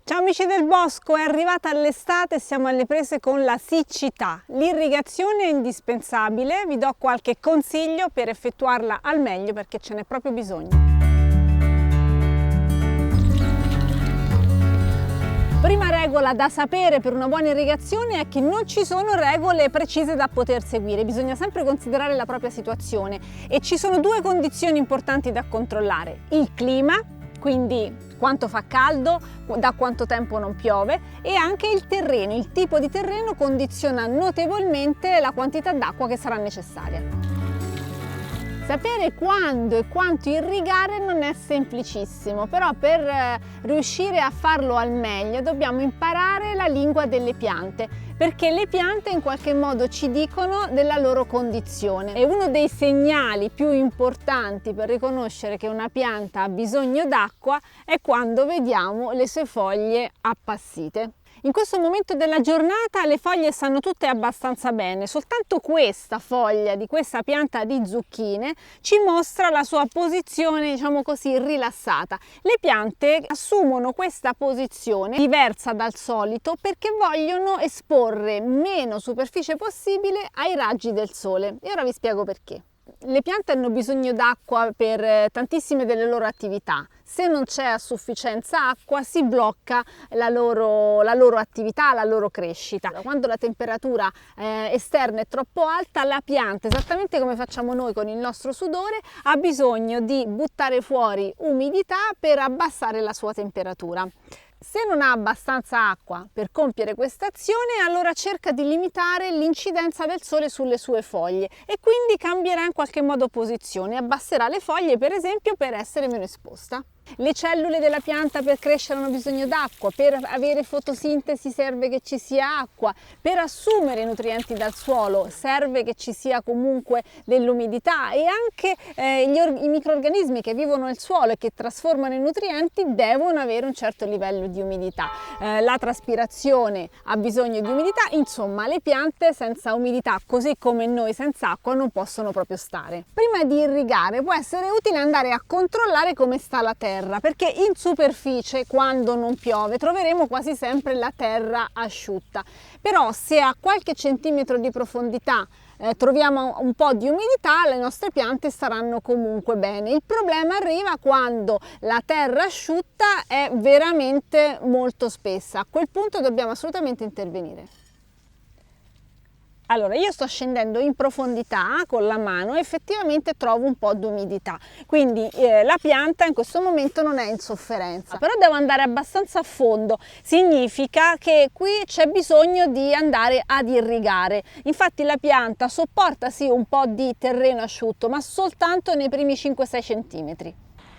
Ciao amici del bosco, è arrivata l'estate e siamo alle prese con la siccità. L'irrigazione è indispensabile, vi do qualche consiglio per effettuarla al meglio perché ce n'è proprio bisogno. Prima regola da sapere per una buona irrigazione è che non ci sono regole precise da poter seguire, bisogna sempre considerare la propria situazione e ci sono due condizioni importanti da controllare: il clima, quindi quanto fa caldo, da quanto tempo non piove, e anche il terreno. Il tipo di terreno condiziona notevolmente la quantità d'acqua che sarà necessaria. Sapere quando e quanto irrigare non è semplicissimo, però per riuscire a farlo al meglio dobbiamo imparare la lingua delle piante, perché le piante in qualche modo ci dicono della loro condizione. E uno dei segnali più importanti per riconoscere che una pianta ha bisogno d'acqua è quando vediamo le sue foglie appassite. In questo momento della giornata le foglie stanno tutte abbastanza bene, soltanto questa foglia di questa pianta di zucchine ci mostra la sua posizione, diciamo così, rilassata. Le piante assumono questa posizione diversa dal solito perché vogliono esporre meno superficie possibile ai raggi del sole. E ora vi spiego perché. Le piante hanno bisogno d'acqua per tantissime delle loro attività. Se non c'è a sufficienza acqua si blocca la loro attività, la loro crescita. Quando la temperatura esterna è troppo alta, la pianta, esattamente come facciamo noi con il nostro sudore, ha bisogno di buttare fuori umidità per abbassare la sua temperatura. Se non ha abbastanza acqua per compiere questa azione, allora cerca di limitare l'incidenza del sole sulle sue foglie e quindi cambierà in qualche modo posizione, abbasserà le foglie per esempio per essere meno esposta. Le cellule della pianta per crescere hanno bisogno d'acqua, per avere fotosintesi serve che ci sia acqua, per assumere i nutrienti dal suolo serve che ci sia comunque dell'umidità e anche i microrganismi che vivono nel suolo e che trasformano i nutrienti devono avere un certo livello di umidità. La traspirazione ha bisogno di umidità, insomma le piante senza umidità, così come noi senza acqua, non possono proprio stare. Prima di irrigare può essere utile andare a controllare come sta la terra, perché in superficie quando non piove troveremo quasi sempre la terra asciutta, però se a qualche centimetro di profondità troviamo un po' di umidità, le nostre piante staranno comunque bene. Il problema arriva quando la terra asciutta è veramente molto spessa, a quel punto dobbiamo assolutamente intervenire. Allora, io sto scendendo in profondità con la mano e effettivamente trovo un po' di umidità, quindi la pianta in questo momento non è in sofferenza, però devo andare abbastanza a fondo, significa che qui c'è bisogno di andare ad irrigare. Infatti la pianta sopporta sì un po' di terreno asciutto, ma soltanto nei primi 5-6 centimetri.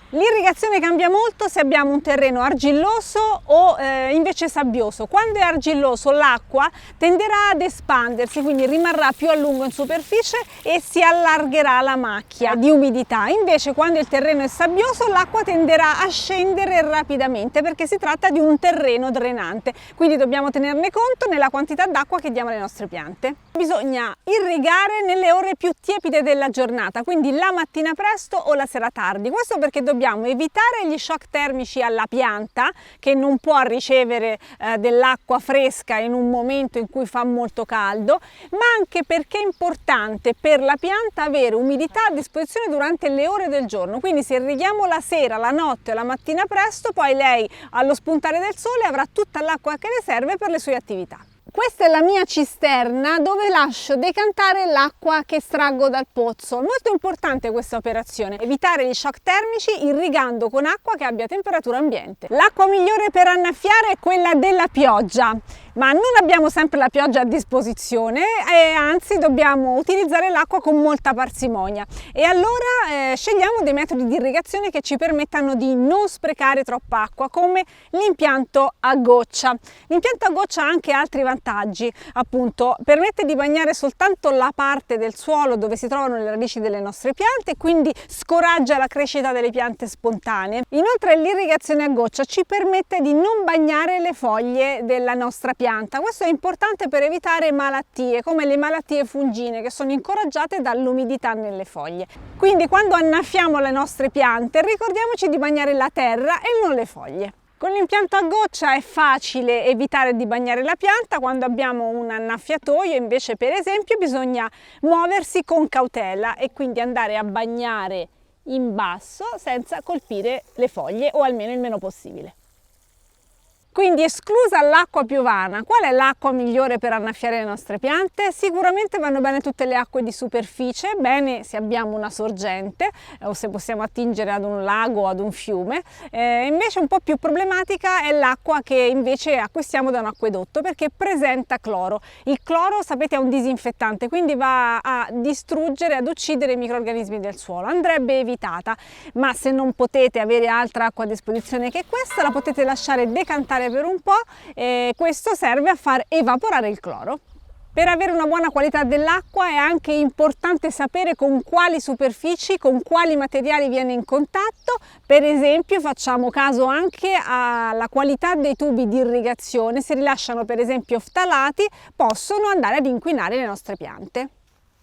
L'irrigazione cambia molto se abbiamo un terreno argilloso o invece sabbioso. Quando è argilloso l'acqua tenderà ad espandersi, quindi rimarrà più a lungo in superficie e si allargherà la macchia di umidità. Invece quando il terreno è sabbioso l'acqua tenderà a scendere rapidamente perché si tratta di un terreno drenante, quindi dobbiamo tenerne conto nella quantità d'acqua che diamo alle nostre piante. Bisogna irrigare nelle ore più tiepide della giornata, quindi la mattina presto o la sera tardi. Questo perché dobbiamo evitare gli shock termici alla pianta che non può ricevere dell'acqua fresca in un momento in cui fa molto caldo, ma anche perché è importante per la pianta avere umidità a disposizione durante le ore del giorno. Quindi se irrighiamo la sera, la notte o la mattina presto, poi lei allo spuntare del sole avrà tutta l'acqua che le serve per le sue attività. Questa è la mia cisterna dove lascio decantare l'acqua che estraggo dal pozzo. È molto importante questa operazione, evitare gli shock termici irrigando con acqua che abbia temperatura ambiente. L'acqua migliore per annaffiare è quella della pioggia, ma non abbiamo sempre la pioggia a disposizione e anzi dobbiamo utilizzare l'acqua con molta parsimonia e allora scegliamo dei metodi di irrigazione che ci permettano di non sprecare troppa acqua, come l'impianto a goccia. L'impianto a goccia ha anche altri vantaggi, appunto permette di bagnare soltanto la parte del suolo dove si trovano le radici delle nostre piante e quindi scoraggia la crescita delle piante spontanee. Inoltre l'irrigazione a goccia ci permette di non bagnare le foglie della nostra pianta. Questo è importante per evitare malattie come le malattie fungine che sono incoraggiate dall'umidità nelle foglie. Quindi quando annaffiamo le nostre piante ricordiamoci di bagnare la terra e non le foglie. Con l'impianto a goccia è facile evitare di bagnare la pianta. Quando abbiamo un annaffiatoio invece, per esempio, bisogna muoversi con cautela e quindi andare a bagnare in basso senza colpire le foglie, o almeno il meno possibile. Quindi, esclusa l'acqua piovana, qual è l'acqua migliore per annaffiare le nostre piante? Sicuramente vanno bene tutte le acque di superficie, bene se abbiamo una sorgente o se possiamo attingere ad un lago o ad un fiume. Invece un po' più problematica è l'acqua che invece acquistiamo da un acquedotto, perché presenta cloro. Il cloro, sapete, è un disinfettante, quindi va a distruggere, ad uccidere i microrganismi del suolo. Andrebbe evitata, ma se non potete avere altra acqua a disposizione che questa, la potete lasciare decantare per un po', e questo serve a far evaporare il cloro. Per avere una buona qualità dell'acqua è anche importante sapere con quali superfici, con quali materiali viene in contatto. Per esempio, facciamo caso anche alla qualità dei tubi di irrigazione. Se rilasciano per esempio ftalati, possono andare ad inquinare le nostre piante.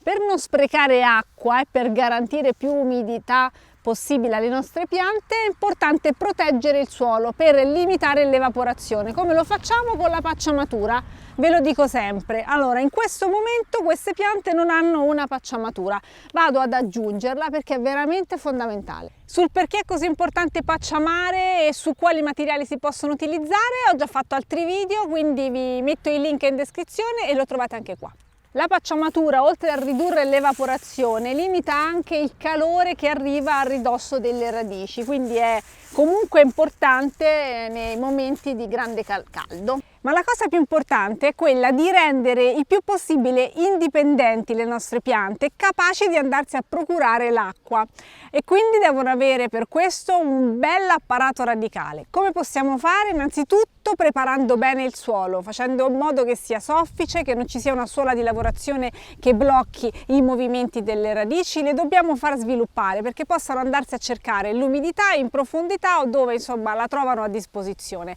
Per non sprecare acqua e per garantire più umidità possibile alle nostre piante è importante proteggere il suolo per limitare l'evaporazione. Come lo facciamo? Con la pacciamatura, ve lo dico sempre. Allora, in questo momento queste piante non hanno una pacciamatura, vado ad aggiungerla perché è veramente fondamentale. Sul perché è così importante pacciamare e su quali materiali si possono utilizzare ho già fatto altri video, quindi vi metto i link in descrizione e lo trovate anche qua. La pacciamatura, oltre a ridurre l'evaporazione, limita anche il calore che arriva a ridosso delle radici, quindi è comunque importante nei momenti di grande caldo. Ma la cosa più importante è quella di rendere il più possibile indipendenti le nostre piante, capaci di andarsi a procurare l'acqua, e quindi devono avere per questo un bel apparato radicale. Come possiamo fare? Innanzitutto preparando bene il suolo, facendo in modo che sia soffice, che non ci sia una suola di lavorazione che blocchi i movimenti delle radici. Le dobbiamo far sviluppare perché possano andarsi a cercare l'umidità in profondità o dove insomma la trovano a disposizione.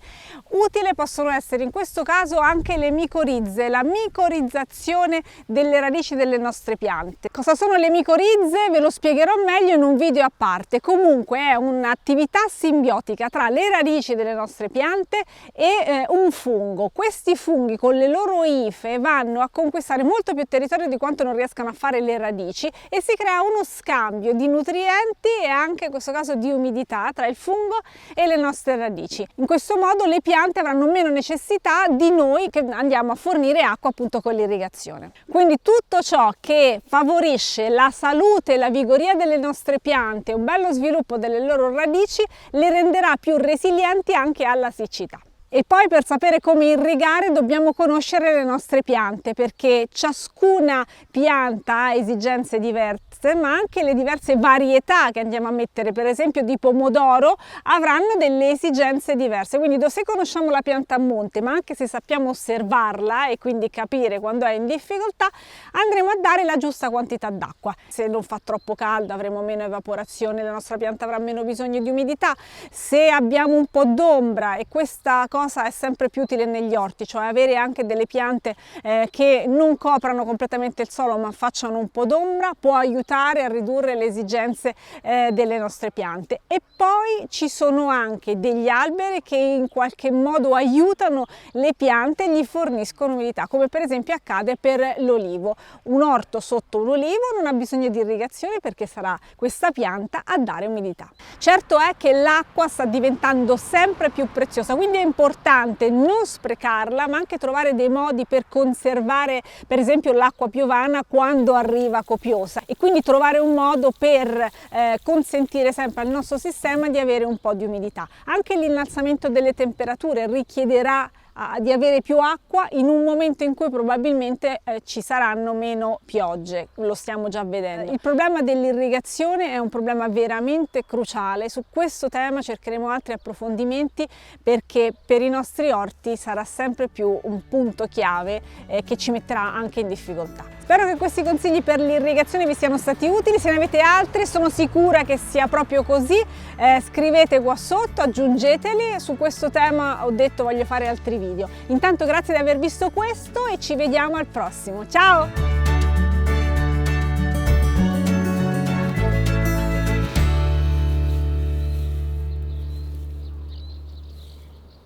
Utile possono essere in questo caso anche le micorizze, la micorizzazione delle radici delle nostre piante. Cosa sono le micorizze? Ve lo spiegherò meglio in un video a parte. Comunque è un'attività simbiotica tra le radici delle nostre piante e un fungo. Questi funghi con le loro ife vanno a conquistare molto più territorio di quanto non riescano a fare le radici e si crea uno scambio di nutrienti e anche in questo caso di umidità tra il fungo e le nostre radici. In questo modo le piante avranno meno necessità di noi che andiamo a fornire acqua appunto con l'irrigazione. Quindi tutto ciò che favorisce la salute e la vigoria delle nostre piante, un bello sviluppo delle loro radici, le renderà più resilienti anche alla siccità. E poi, per sapere come irrigare, dobbiamo conoscere le nostre piante, perché ciascuna pianta ha esigenze diverse, ma anche le diverse varietà che andiamo a mettere, per esempio di pomodoro, avranno delle esigenze diverse. Quindi se conosciamo la pianta a monte, ma anche se sappiamo osservarla e quindi capire quando è in difficoltà, andremo a dare la giusta quantità d'acqua. Se non fa troppo caldo avremo meno evaporazione, la nostra pianta avrà meno bisogno di umidità. Se abbiamo un po' d'ombra, e questa cosa è sempre più utile negli orti, cioè avere anche delle piante che non coprano completamente il suolo ma facciano un po' d'ombra, può aiutare a ridurre le esigenze delle nostre piante. E poi ci sono anche degli alberi che in qualche modo aiutano le piante e gli forniscono umidità, come per esempio accade per l'olivo. Un orto sotto un olivo non ha bisogno di irrigazione perché sarà questa pianta a dare umidità. Certo è che l'acqua sta diventando sempre più preziosa, quindi è importante non sprecarla, ma anche trovare dei modi per conservare per esempio l'acqua piovana quando arriva copiosa, e quindi trovare un modo per consentire sempre al nostro sistema di avere un po' di umidità. Anche l'innalzamento delle temperature richiederà di avere più acqua in un momento in cui probabilmente ci saranno meno piogge, lo stiamo già vedendo. Il problema dell'irrigazione è un problema veramente cruciale. Su questo tema cercheremo altri approfondimenti perché per i nostri orti sarà sempre più un punto chiave che ci metterà anche in difficoltà. Spero che questi consigli per l'irrigazione vi siano stati utili. Se ne avete altri, sono sicura che sia proprio così, scrivete qua sotto, aggiungeteli. Su questo tema ho detto voglio fare altri video. Intanto grazie di aver visto questo e ci vediamo al prossimo. Ciao!